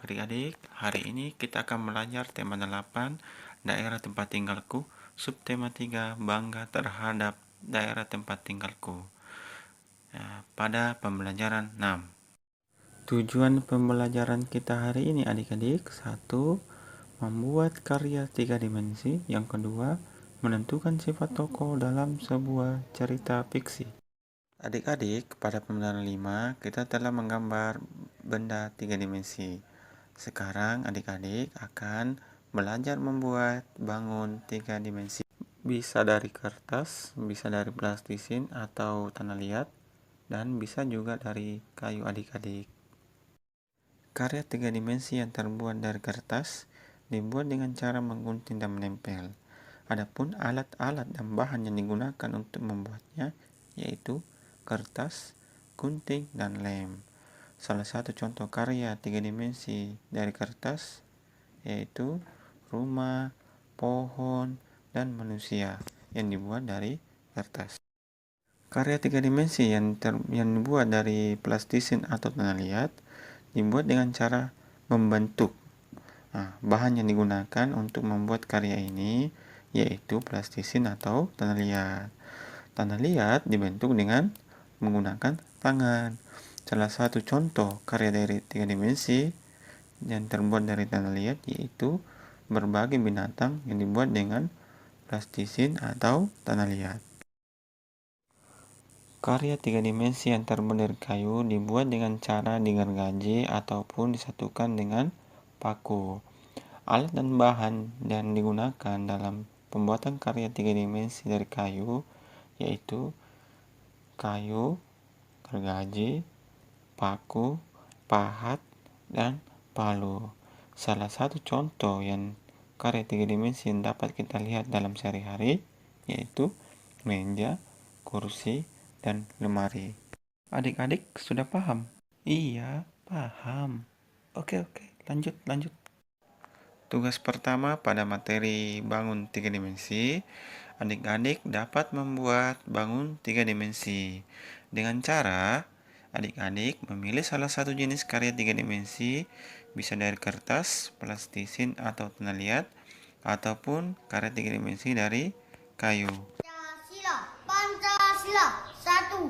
Adik-adik, hari ini kita akan belajar tema 8, daerah tempat tinggalku, subtema 3, bangga terhadap daerah tempat tinggalku. Pada pembelajaran 6. Tujuan pembelajaran kita hari ini adik-adik, 1. Membuat karya 3 dimensi. Yang kedua, menentukan sifat tokoh dalam sebuah cerita fiksi. Adik-adik, pada pembelajaran 5, kita telah menggambar benda 3 dimensi. Sekarang adik-adik akan belajar membuat bangun 3 dimensi. Bisa dari kertas, bisa dari plastisin atau tanah liat, dan bisa juga dari kayu adik-adik. Karya 3 dimensi yang terbuat dari kertas dibuat dengan cara menggunting dan menempel. Adapun alat-alat dan bahan yang digunakan untuk membuatnya yaitu kertas, gunting, dan lem. Salah satu contoh karya 3 dimensi dari kertas yaitu rumah, pohon, dan manusia yang dibuat dari kertas. Karya 3 dimensi yang dibuat dari plastisin atau tanah liat dibuat dengan cara membentuk. Bahan yang digunakan untuk membuat karya ini yaitu plastisin atau tanah liat. Tanah liat dibentuk dengan menggunakan tangan. Salah satu contoh karya dari 3 dimensi yang terbuat dari tanah liat yaitu berbagai binatang yang dibuat dengan plastisin atau tanah liat. Karya 3 dimensi yang terbuat dari kayu dibuat dengan cara digergaji ataupun disatukan dengan paku. Alat dan bahan yang digunakan dalam pembuatan karya 3 dimensi dari kayu yaitu kayu, gergaji, paku, pahat, dan palu. Salah satu contoh yang karya 3 dimensi yang dapat kita lihat dalam sehari-hari yaitu meja, kursi, dan lemari. Adik-adik sudah paham? Iya, paham. Oke, lanjut. Tugas pertama pada materi bangun 3 dimensi, adik-adik dapat membuat bangun 3 dimensi. Dengan cara, adik-adik memilih salah satu jenis karya 3 dimensi, bisa dari kertas, plastisin, atau tanah liat, ataupun karya 3 dimensi dari kayu. Pancasila, satu.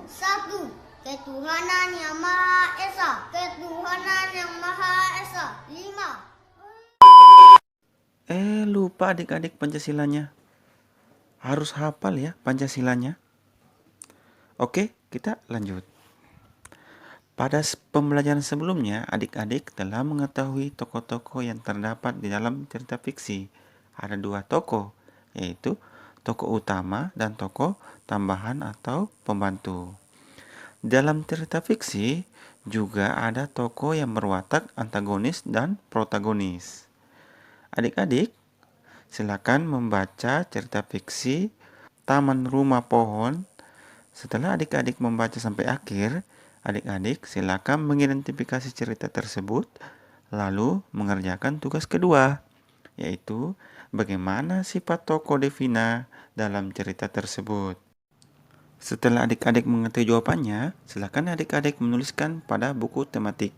Ketuhanan yang Maha Esa. 5. Lupa adik-adik Pancasilanya. Harus hafal ya Pancasilanya. Oke, kita lanjut. Pada pembelajaran sebelumnya, adik-adik telah mengetahui tokoh-tokoh yang terdapat di dalam cerita fiksi. Ada 2 tokoh, yaitu tokoh utama dan tokoh tambahan atau pembantu. Dalam cerita fiksi juga ada tokoh yang berwatak antagonis dan protagonis. Adik-adik, silakan membaca cerita fiksi Taman Rumah Pohon. Setelah adik-adik membaca sampai akhir, adik-adik silakan mengidentifikasi cerita tersebut, lalu mengerjakan tugas kedua, yaitu bagaimana sifat tokoh Devina dalam cerita tersebut. Setelah adik-adik mengetahui jawabannya, silakan adik-adik menuliskan pada buku tematik.